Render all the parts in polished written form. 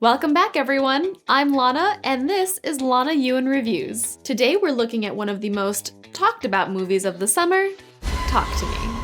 Welcome back, everyone. I'm Lana, and this is Lana Ewan Reviews. Today we're looking at one of the most talked about movies of the summer, Talk to Me.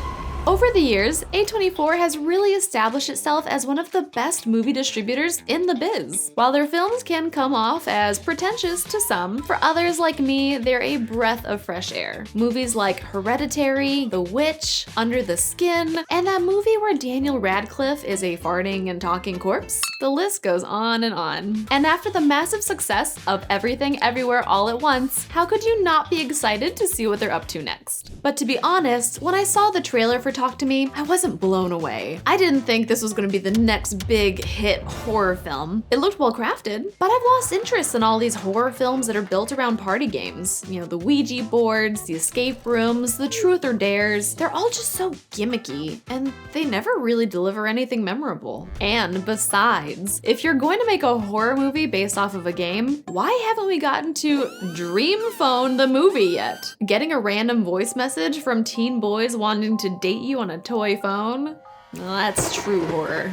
Over the years, A24 has really established itself as one of the best movie distributors in the biz. While their films can come off as pretentious to some, for others like me, they're a breath of fresh air. Movies like Hereditary, The Witch, Under the Skin, and that movie where Daniel Radcliffe is a farting and talking corpse. The list goes on and on. And after the massive success of Everything Everywhere All at Once, how could you not be excited to see what they're up to next? But to be honest, when I saw the trailer for Talk to Me, I wasn't blown away. I didn't think this was gonna be the next big hit horror film. It looked well crafted, but I've lost interest in all these horror films that are built around party games. You know, the Ouija boards, the escape rooms, the truth or dares. They're all just so gimmicky, and they never really deliver anything memorable. And besides, if you're going to make a horror movie based off of a game, why haven't we gotten to Dream Phone the movie yet? Getting a random voice message from teen boys wanting to date you on a toy phone? Well, that's true horror.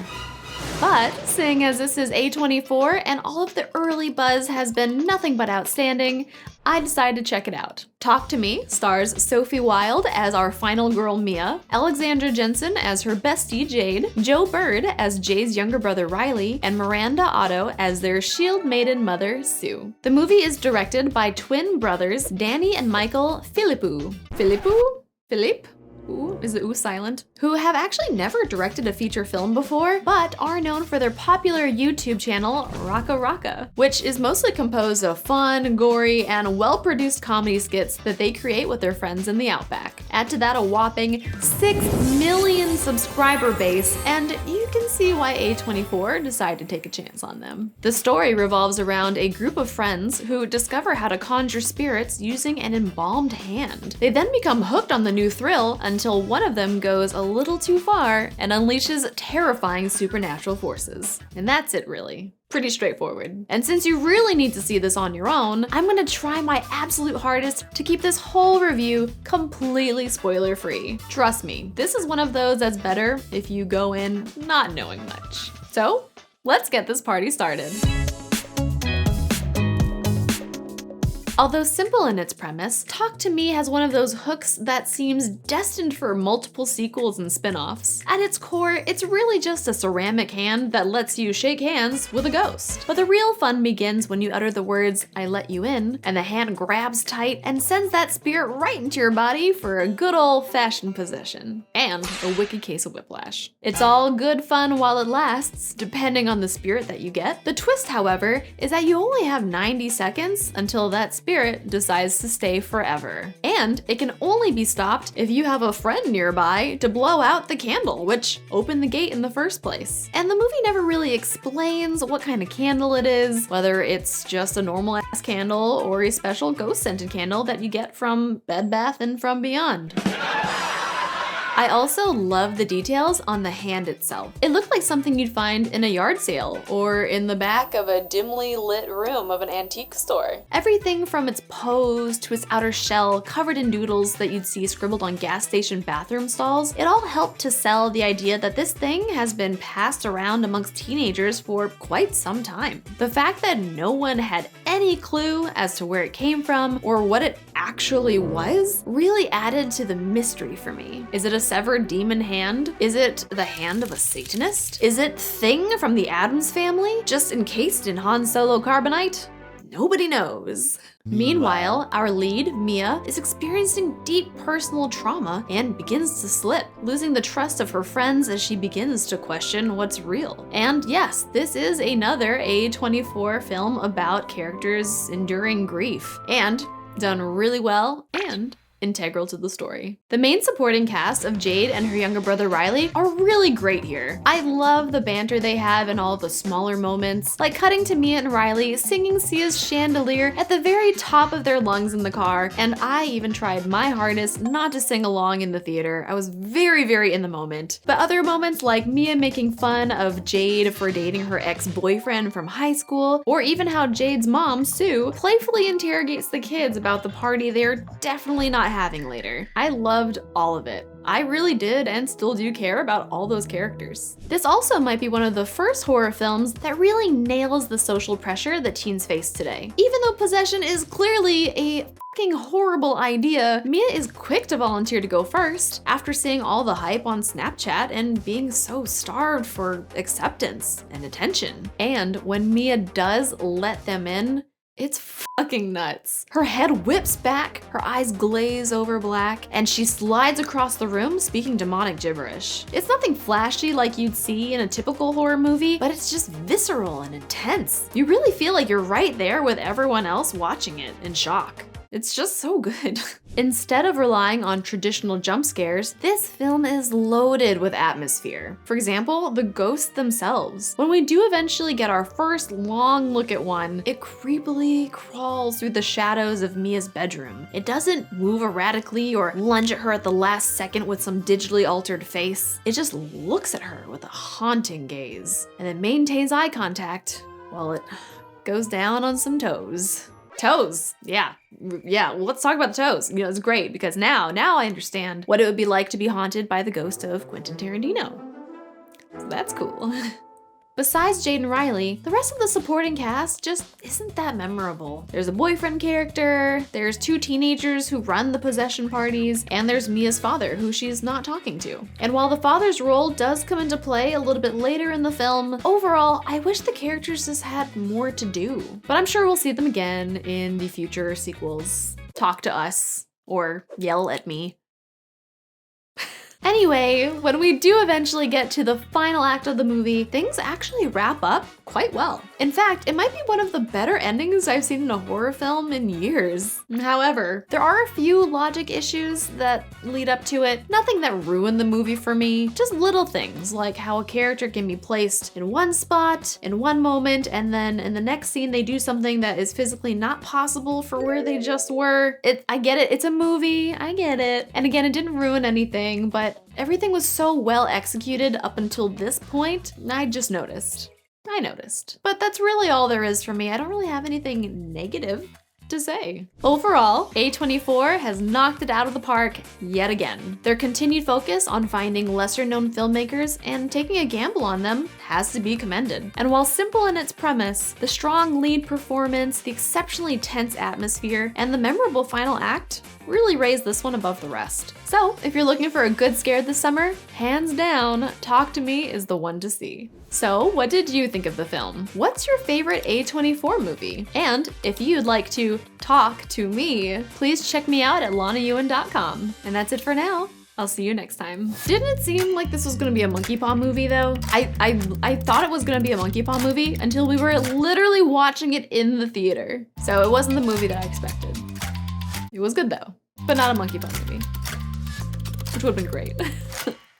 But seeing as this is A24 and all of the early buzz has been nothing but outstanding, I decided to check it out. Talk to Me stars Sophie Wilde as our final girl Mia, Alexandra Jensen as her bestie Jade, Joe Bird as Jay's younger brother Riley, and Miranda Otto as their shield maiden mother Sue. The movie is directed by twin brothers Danny and Michael Philippou. Philippe? Ooh, is the ooh silent? Who have actually never directed a feature film before, but are known for their popular YouTube channel, Raka Raka, which is mostly composed of fun, gory, and well-produced comedy skits that they create with their friends in the Outback. Add to that a whopping 6 million subscriber base, and you can see why A24 decided to take a chance on them. The story revolves around a group of friends who discover how to conjure spirits using an embalmed hand. They then become hooked on the new thrill until one of them goes a little too far and unleashes terrifying supernatural forces. And that's it, really. Pretty straightforward. And since you really need to see this on your own, I'm gonna try my absolute hardest to keep this whole review completely spoiler-free. Trust me, this is one of those that's better if you go in not knowing much. So, let's get this party started. Although simple in its premise, Talk to Me has one of those hooks that seems destined for multiple sequels and spin-offs. At its core, it's really just a ceramic hand that lets you shake hands with a ghost. But the real fun begins when you utter the words, "I let you in," and the hand grabs tight and sends that spirit right into your body for a good old-fashioned possession. And a wicked case of whiplash. It's all good fun while it lasts, depending on the spirit that you get. The twist, however, is that you only have 90 seconds until that spirit decides to stay forever. And it can only be stopped if you have a friend nearby to blow out the candle, which opened the gate in the first place. And the movie never really explains what kind of candle it is, whether it's just a normal ass candle or a special ghost scented candle that you get from Bed Bath & From Beyond. I also love the details on the hand itself. It looked like something you'd find in a yard sale or in the back of a dimly lit room of an antique store. Everything from its pose to its outer shell covered in doodles that you'd see scribbled on gas station bathroom stalls, it all helped to sell the idea that this thing has been passed around amongst teenagers for quite some time. The fact that no one had any clue as to where it came from or what it actually was really added to the mystery for me. Is it a severed demon hand? Is it the hand of a Satanist? Is it Thing from the Addams Family, just encased in Han Solo carbonite? Nobody knows. Meanwhile, our lead, Mia, is experiencing deep personal trauma and begins to slip, losing the trust of her friends as she begins to question what's real. And yes, this is another A24 film about characters enduring grief, and done really well and integral to the story. The main supporting cast of Jade and her younger brother Riley are really great here. I love the banter they have in all the smaller moments, like cutting to Mia and Riley singing Sia's Chandelier at the very top of their lungs in the car, and I even tried my hardest not to sing along in the theater. I was very in the moment. But other moments like Mia making fun of Jade for dating her ex-boyfriend from high school, or even how Jade's mom, Sue, playfully interrogates the kids about the party they're definitely not having later. I loved all of it. I really did and still do care about all those characters. This also might be one of the first horror films that really nails the social pressure that teens face today. Even though possession is clearly a fucking horrible idea, Mia is quick to volunteer to go first after seeing all the hype on Snapchat and being so starved for acceptance and attention. And when Mia does let them in, it's fucking nuts. Her head whips back, her eyes glaze over black, and she slides across the room speaking demonic gibberish. It's nothing flashy like you'd see in a typical horror movie, but it's just visceral and intense. You really feel like you're right there with everyone else watching it in shock. It's just so good. Instead of relying on traditional jump scares, this film is loaded with atmosphere. For example, the ghosts themselves. When we do eventually get our first long look at one, it creepily crawls through the shadows of Mia's bedroom. It doesn't move erratically or lunge at her at the last second with some digitally altered face. It just looks at her with a haunting gaze, and it maintains eye contact while it goes down on some toes. Toes, yeah, well, let's talk about the toes. It's great because now I understand what it would be like to be haunted by the ghost of Quentin Tarantino. So that's cool. Besides Jade and Riley, the rest of the supporting cast just isn't that memorable. There's a boyfriend character, there's two teenagers who run the possession parties, and there's Mia's father, who she's not talking to. And while the father's role does come into play a little bit later in the film, overall, I wish the characters just had more to do. But I'm sure we'll see them again in the future sequels. Talk to us, or yell at me. Anyway, when we do eventually get to the final act of the movie, things actually wrap up quite well. In fact, it might be one of the better endings I've seen in a horror film in years. However, there are a few logic issues that lead up to it. Nothing that ruined the movie for me, just little things like how a character can be placed in one spot, in one moment, and then in the next scene they do something that is physically not possible for where they just were. I get it, it's a movie, I get it. And again, it didn't ruin anything, but everything was so well executed up until this point, I just noticed. I noticed. But that's really all there is for me. I don't really have anything negative to say. Overall, A24 has knocked it out of the park yet again. Their continued focus on finding lesser-known filmmakers and taking a gamble on them has to be commended. And while simple in its premise, the strong lead performance, the exceptionally tense atmosphere, and the memorable final act really raise this one above the rest. So, if you're looking for a good scare this summer, hands down, Talk to Me is the one to see. So, what did you think of the film? What's your favorite A24 movie? And if you'd like to talk to me, please check me out at lanayuen.com. And that's it for now. I'll see you next time. Didn't it seem like this was gonna be a Monkey Paw movie though? I thought it was gonna be a Monkey Paw movie until we were literally watching it in the theater. So it wasn't the movie that I expected. It was good though, but not a Monkey Paw movie, which would have been great.